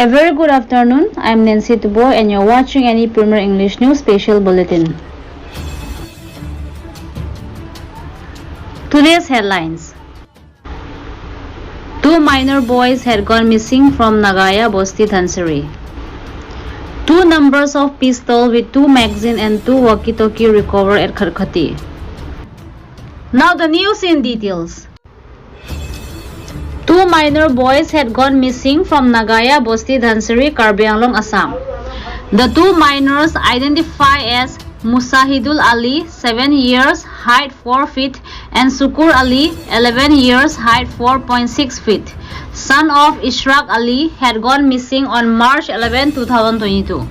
A very good afternoon. I'm Nancy Tuboy and you're watching any Premier English News Special Bulletin. Today's headlines. Two minor boys had gone missing from Nagaya Bosti Dhansiri. 2 numbers of pistol with 2 magazine and 2 walkie-talkie recovered at Kharkhati. Now the news in details. 2 minor boys had gone missing from Nagaya Bosti Dhansiri, Karbi Anglong, Assam. The 2 minors identified as Musahidul Ali, 7 years, height 4 feet, and Sukur Ali, 11 years, height 4.6 feet, son of Ishraq Ali, had gone missing on March 11, 2022.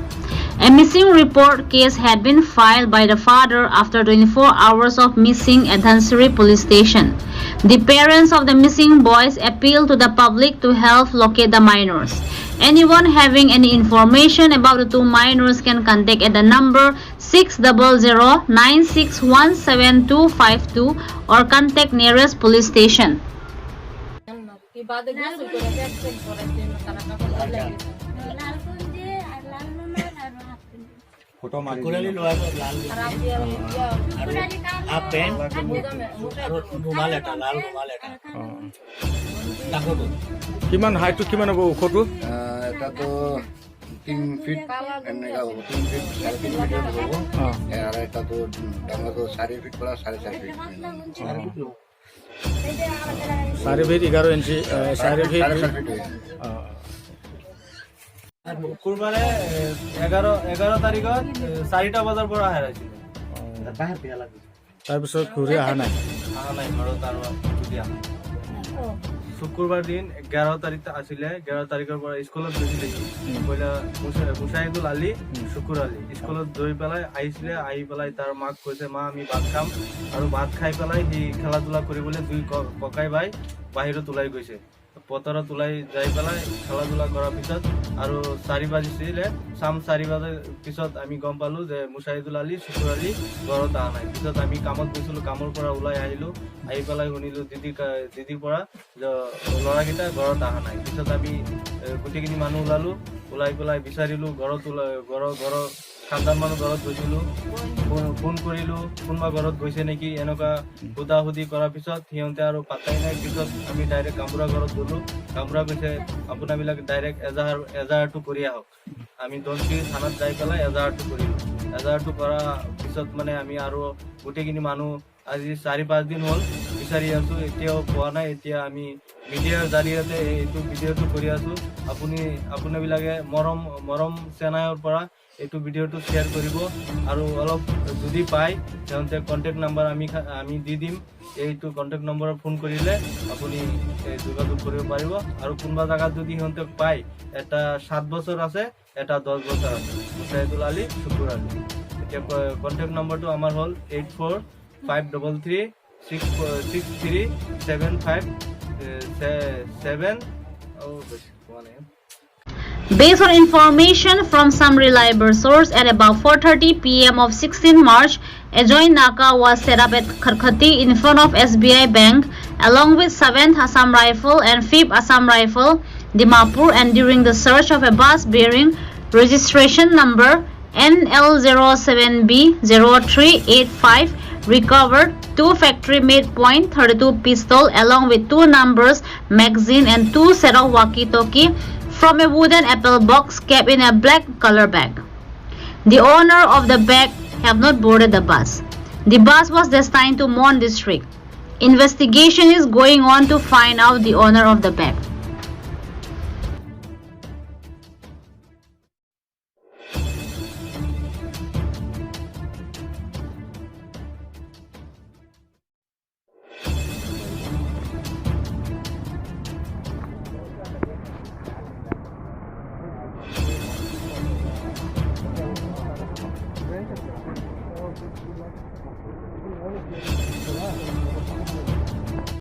A missing report case had been filed by the father after 24 hours of missing at Dhansiri police station. The parents of the missing boys appealed to the public to help locate the minors. Anyone having any information about the 2 minors can contact at the number 600-9617252 or contact nearest police station. কিমান হাইটটো কিমান হ'ব ওখটো এটা তো 3 fit এনেকা হ'ব 3 fit 3.5 metre হ'ব আর এটা তো ডাঙা তো 4 ফিট পৰা 4.5 ফিট 4 ফিট 11 ইঞ্চি 4 ফিট কুৰবানে 11 তাৰিখত 4টা বজাৰ পৰা হেৰাইছিল বাহিৰ দিয়া লাগে তাৰপিছত ঘূৰি অহা নাই ঘৰত আৰু দিয়া শুক্ৰবাৰ দিন 11 তাৰিখ আছিলে 11 তাৰিখৰ পৰা স্কুলত গৈছিলে পহিলা মুসাহিদুল আলী শুকুৰ আলী স্কুলত গৈ পেলাই আহিছিলে আহি পেলাই তাৰ মাক কৈছে মা আমি ভাত খাম আৰু ভাত খাই পেলাই সি খেলা ধূলা কৰিবলৈ 2 ককাই ভাই বাহিৰত ওলাই গৈছে পতৰত ওলাই যাই পেলাই খেলা ধূলা কৰাৰ পিছত আৰু 4 বাজিছিলে শাম 4 বাজাৰ পিছত আমি গম পালো যে মুসাহিদুল আলী শুকুৰ আলী ঘৰত অহা নাই পিছত আমি কামত গৈছিলো কামৰ পৰা ওলাই আহিলো আহি পেলাই শুনিলো দিদিৰ পৰা লৰাকেইটা ঘৰত অহা নাই পিছত আমি গোটেইখিনি মানুহ ওলাই পেলাই বিচাৰিলো ঘৰত ঘৰৰ খানদান মানুহ ঘৰত গৈছিলো ফোন কৰিলো কোনোবা ঘৰত গৈছে নেকি এনেকুৱা সুধি কৰাৰ পিছত সিহঁতে আৰু পাতাই নাই পিছত আমি ডাইৰেক্ট কামৰা ঘৰত গলো কামৰা কৈছে আপোনাবিলাক ডাইৰেক্ট এজাহাৰটো কৰি আহক আমি ধনচিৰি থানাত যাই পেলাই এজাহাৰটো কৰিলো এজাহাৰটো কৰা পিছত মানে আমি আৰু গোটেইখিনি মানুহ আজি 4-5 দিন হ'ল বিচাৰি আছো এতিয়াও পোৱা নাই এতিয়া আমি মিডিয়াৰ জৰিয়তে এইটো ভিডিঅ'টো কৰি আছো আপোনাবিলাকে মৰম চেনায়ৰ পৰা এইটো ভিডিঅ'টো শ্বেয়াৰ কৰিব আৰু অলপ যদি পায় তেন্তে কন্টেক্ট নাম্বাৰ আমি দি দিম এইটো কন্টেক্ট নম্বৰত ফোন কৰিলে আপুনি যোগাযোগ কৰিব পাৰিব আৰু কোনোবা জায়গাত যদি সিহঁতে পায় এটা 7 বছৰ আছে এটা 10 বছৰ আছে মুসাহিদুল আলী শুকুৰ আলী এতিয়া কন্টেক্ট নম্বৰটো আমাৰ হ'ল 8453637577 Based on information from some reliable source, at about 4:30 p.m. of 16 March, a joint Naka was set up at Kharkhati in front of SBI Bank, along with 7th Assam Rifle and 5th Assam Rifle, Dimapur, and during the search of a bus bearing registration number NL07B0385, recovered 2 factory-made .32 pistol along with 2 numbers, magazine, and 2 set of walkie-talkie from a wooden apple box kept in a black color bag. The owner of the bag have not boarded the bus. The bus was destined to Mon district. Investigation is going on to find out the owner of the bag.